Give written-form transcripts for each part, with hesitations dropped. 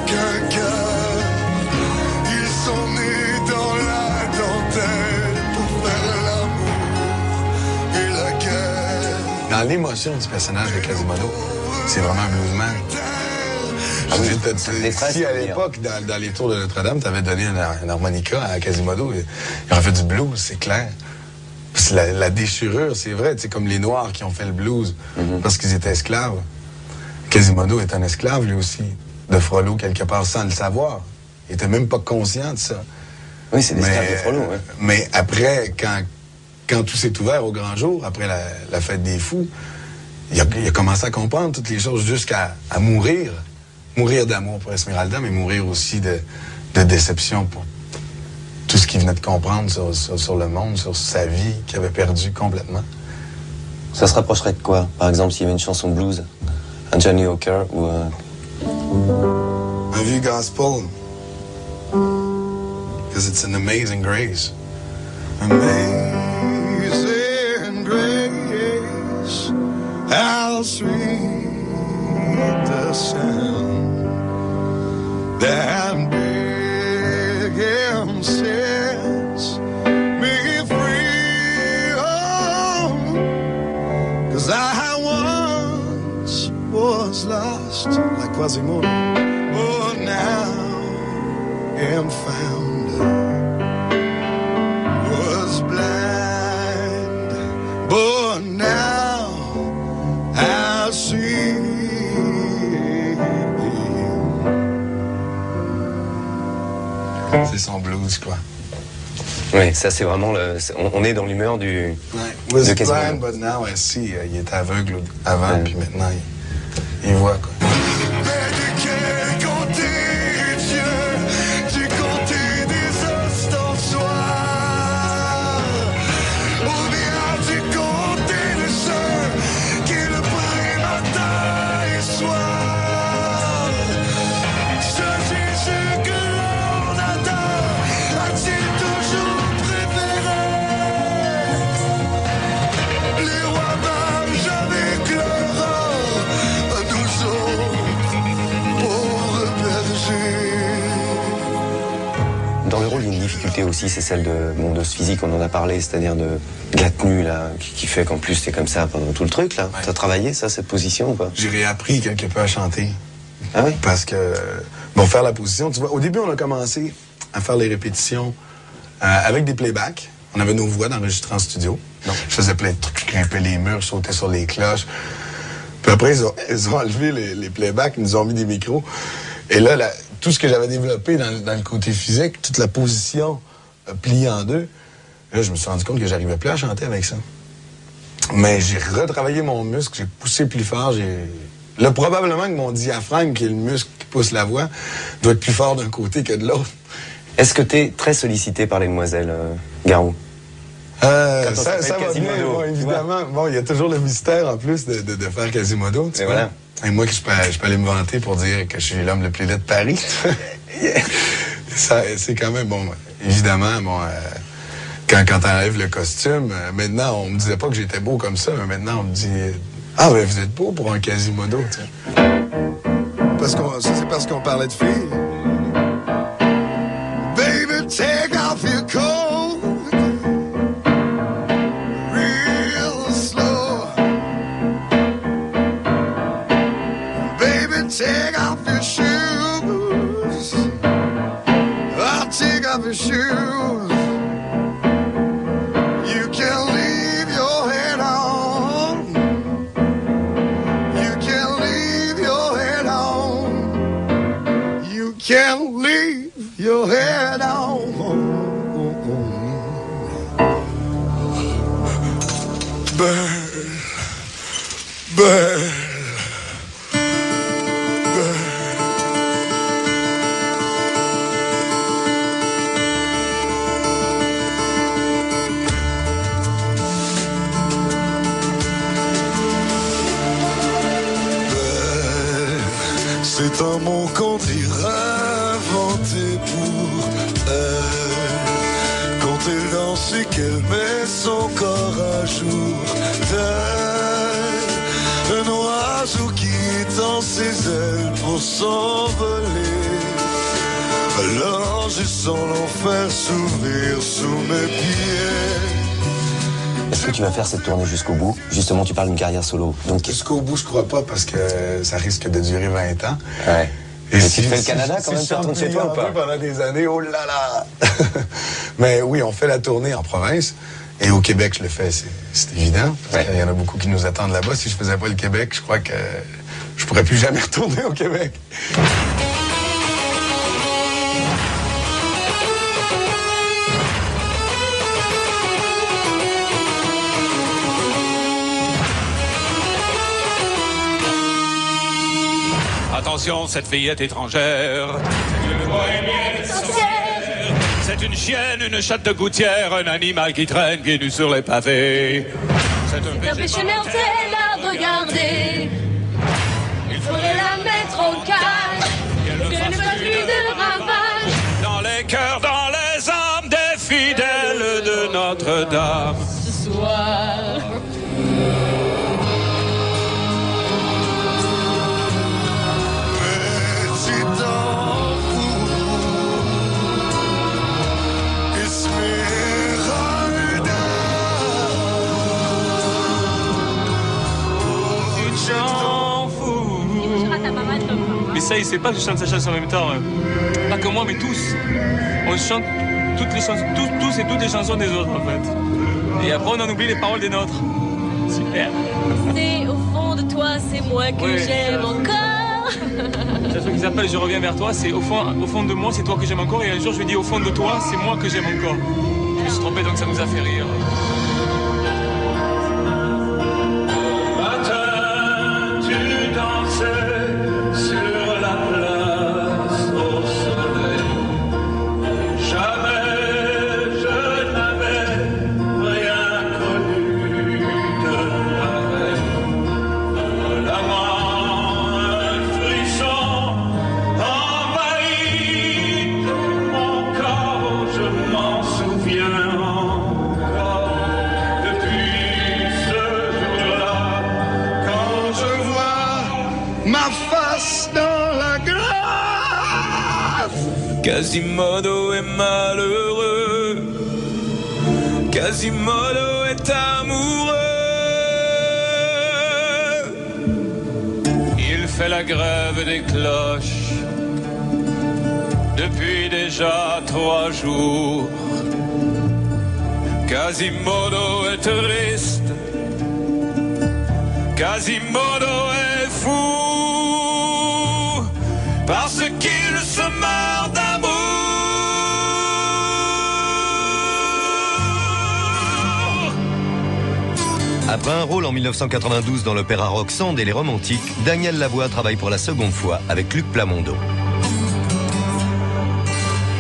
qu'un cœur. Ils sont nés dans la dentelle pour faire l'amour et la guerre. Dans l'émotion du personnage de Quasimodo, c'est vraiment un bluesman. Si à l'époque, dans les tours de Notre-Dame, tu avais donné un harmonica à Quasimodo, il aurait fait du blues, c'est clair. La déchirure, c'est vrai, c'est comme les Noirs qui ont fait le blues parce qu'ils étaient esclaves. Quasimodo est un esclave, lui aussi, de Frollo, quelque part, sans le savoir. Il était même pas conscient de ça. Oui, c'est l'esclave de Frollo, ouais. Mais après, quand tout s'est ouvert au grand jour, après la fête des fous, il a commencé à comprendre toutes les choses jusqu'à mourir. Mourir d'amour pour Esmeralda, mais mourir aussi de déception pour tout ce qu'il venait de comprendre sur le monde, sur sa vie qu'il avait perdu complètement. Ça se rapprocherait de quoi? Par exemple, s'il y avait une chanson blues, un Johnny Hooker ou un vieux gospel. Because it's an amazing grace. Amazing grace, how sweet the sound that big and sets me free. Oh, 'cause I once was lost like Quasimodo, but now am found. Was blind, but now I see. C'est son blues, quoi. Oui, ça c'est vraiment on est dans l'humeur du. Was de blind, but now I see. Il était aveugle avant, puis maintenant il voit, quoi. Dans le rôle, il y a une difficulté aussi, c'est celle de ce physique, on en a parlé, c'est-à-dire de la tenue, là, qui fait qu'en plus, t'es comme ça pendant tout le truc, là. Ouais. T'as travaillé, ça, cette position, ou pas? J'ai réappris quelque peu à chanter. Ah oui? Parce que, bon, faire la position, tu vois, au début, on a commencé à faire les répétitions avec des playbacks. On avait nos voix d'enregistrées en studio. Donc, je faisais plein de trucs, je grimpais les murs, je sautais sur les cloches. Puis après, ils ont enlevé les playbacks, ils nous ont mis des micros. Et là, tout ce que j'avais développé dans le côté physique, toute la position pliée en deux, là, je me suis rendu compte que j'arrivais plus à chanter avec ça. Mais j'ai retravaillé mon muscle, j'ai poussé plus fort, là, probablement que mon diaphragme, qui est le muscle qui pousse la voix, doit être plus fort d'un côté que de l'autre. Est-ce que t'es très sollicité par les demoiselles, Garou? Ça va bien, bon, évidemment. Bon, il y a toujours le mystère, en plus, de faire Quasimodo, tu vois. Voilà. Et moi, je peux aller me vanter pour dire que je suis l'homme le plus laid de Paris. C'est quand même, bon, évidemment, bon, quand t'enlèves le costume, maintenant, on me disait pas que j'étais beau comme ça, mais maintenant, on me dit, ah, ben, vous êtes beau pour un Quasimodo, tu sais. C'est parce qu'on parlait de filles. Baby, take off your coat. Real slow. Baby, take off your shoes. I'll take off your shoes. You can leave your head on. You can leave your head on. You can leave your head on. Burn, burn. C'est un mot qu'on dirait inventé pour elle. Quand elle danse et qu'elle met son corps à jour d'elle. Un oiseau qui étend ses ailes pour s'envoler. Alors je sens l'enfer s'ouvrir sous mes pieds. Est-ce que tu vas faire cette tournée jusqu'au bout? Justement, tu parles d'une carrière solo. Donc... Jusqu'au bout, je crois pas, parce que ça risque de durer 20 ans. Ouais. Et si tu fais le Canada quand même, tu retournes chez toi ou pas? Pendant des années, oh là là. Mais oui, on fait la tournée en province. Et au Québec, je le fais, c'est évident. Parce qu'il y en a beaucoup qui nous attendent là-bas. Si je faisais pas le Québec, je crois que je pourrais plus jamais retourner au Québec. Attention, cette fille est étrangère. C'est une chienne, une chatte de gouttière, un animal qui traîne pieds nus sur les pavés. C'est un péché mortel à regarder. Il faudrait la mettre au calme, qu'elle ne fasse plus de ravages. Dans les cœurs, dans les âmes des fidèles de Notre-Dame. Ce soir. Mais ça, il sait pas que je chante sa chanson en même temps. Hein. Pas que moi, mais tous. On chante toutes les chansons, tous et toutes les chansons des autres, en fait. Et après, on en oublie les paroles des nôtres. Super. C'est au fond de toi, c'est moi que j'aime encore. La chanson qui s'appelle Je reviens vers toi, c'est au fond de moi, c'est toi que j'aime encore. Et un jour, je lui dis au fond de toi, c'est moi que j'aime encore. Je me suis trompé, donc ça nous a fait rire. Quasimodo est malheureux, Quasimodo est amoureux. Il fait la grève des cloches depuis déjà 3 jours. Quasimodo est triste, Quasimodo est fou, parce qu'il se meurt d'amour. Après un rôle en 1992 dans l'opéra Roxane et les Romantiques, Daniel Lavoie travaille pour la seconde fois avec Luc Plamondon.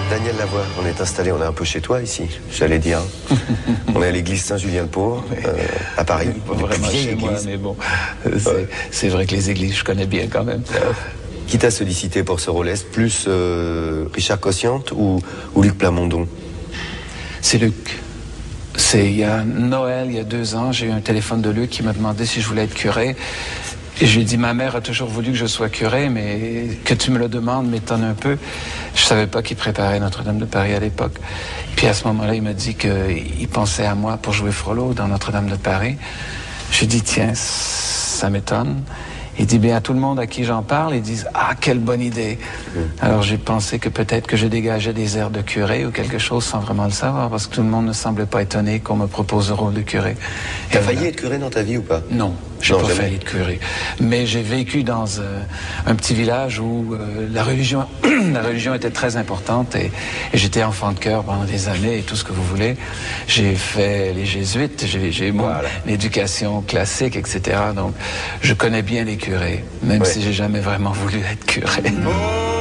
Daniel Lavoie, on est installé, on est un peu chez toi ici, j'allais dire. On est à l'église Saint-Julien-le-Pauvre, à Paris. Vraiment chez moi, mais bon, c'est vrai que les églises, je connais bien quand même. Qui t'a sollicité pour ce rôle? Est-ce plus Richard Cossiante ou Luc Plamondon? C'est Luc. C'est il y a Noël, il y a 2 ans, j'ai eu un téléphone de Luc qui m'a demandé si je voulais être curé. Et je lui ai dit, ma mère a toujours voulu que je sois curé, mais que tu me le demandes m'étonne un peu. Je savais pas qu'il préparait Notre-Dame de Paris à l'époque. Puis à ce moment-là, il m'a dit qu'il pensait à moi pour jouer Frollo dans Notre-Dame de Paris. J'ai dit, tiens, ça m'étonne. Il dit bien à tout le monde à qui j'en parle, ils disent « Ah, quelle bonne idée !» Alors j'ai pensé que peut-être que je dégageais des airs de curé ou quelque chose sans vraiment le savoir, parce que tout le monde ne semblait pas étonné qu'on me propose le rôle de curé. T'as failli être curé dans ta vie ou pas? Non, j'ai pas failli être curé. Mais j'ai vécu dans un petit village où la religion était très importante et j'étais enfant de cœur pendant des années et tout ce que vous voulez. J'ai fait les jésuites, j'ai l'éducation classique, etc. Donc je connais bien les curés, même si j'ai jamais vraiment voulu être curé. Oh